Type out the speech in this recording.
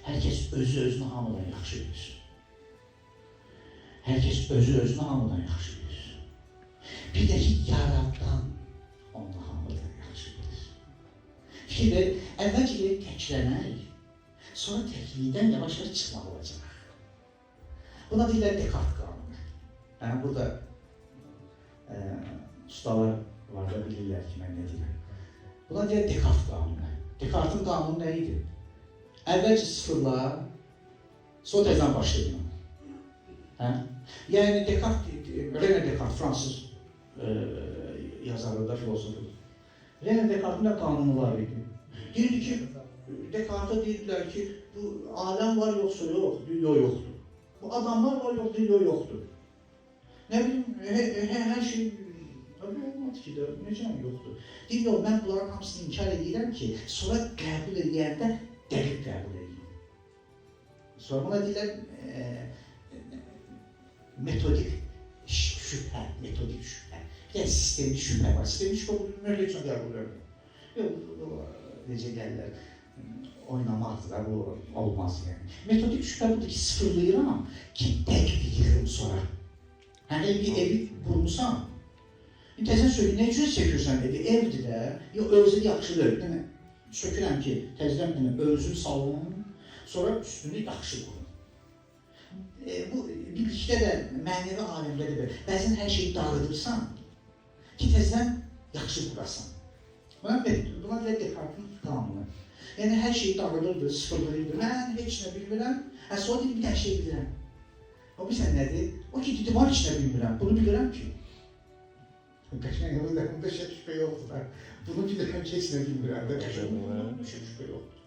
Hər kəs özü-özünü hamıdan yaxşı bilir. Hər kəs özü-özünü hamıdan yaxşı bilir. Bir də ki, yaradan onu hamıdan yaxşı bilir. Fikir ver, əvvəlcə təklənək, sonra təklikdən yavaş-yavaş çıxmaq olacaq. Buna deyirlər Descartes qanunu. Yəni, burada ustalar var da bilirlər ki, mən nə deyirəm. Buna deyirlər Descartes qanunu. Descartes-in qanunu nə idi? Əvvəlcə sıfırla, sonra təzdən başlayın. Yəni, René Descartes, fransız yazarı da, filosofudur. René Descartes-in də qanunu var idi. Deyirdi ki, Descartes-a deyirlər ki, bu aləm var yoxsa yox, yoxdur. Bu adamlar var yoxdur, yoxdur. Nə bilim, hər şey olmadı ki də, necə yoxdur. Deyir, yox, mən bunların hamısını inkar edirəm ki, sonra qəbul edəndə dəqiq qəbul edeyim. Sonra buna deyirlər metodik şübhə, metodik şübhə. Bir də sistemli şübhə var. Sistemli şübhə bu mövlə üçün qəbul edirəm. Yox, necə gəlirlər, oynamaqdır da, bu olmaz yəni. Metodik şübhə budur ki, sıfırlayıram ki, dəqiq yığım sonra. Yəni, bir evi qurmusan, təzən söyləyir, nə üçün çəkirsən evi? Evdir də, yox, özü yaxşıdır. Demə, sökürəm ki, təzdən özüm salım, sonra üstünü yaxşı qurum. Bu, birlikdə də, mənəvi aləmdə də belə, bəzən hər şeyi dağıdırsan ki, təzdən yaxşı qurasan. Buna deyək Descartes-in qanunu. Yəni, hər şeyi dağıdırdı, sıfırlayırdı. Mən heç nə bilmirəm, sonra deyil, bir dənə şey bilirəm. O bilsən nədir? O ki, dedi, var heç nə bilmirəm, bunu bilirəm ki. Qəşəng, bunda şübhə yoxdur. Bunu bilirəm ki, heç nə bilmirəm. Qəşəng, bunda şübhə yoxdur.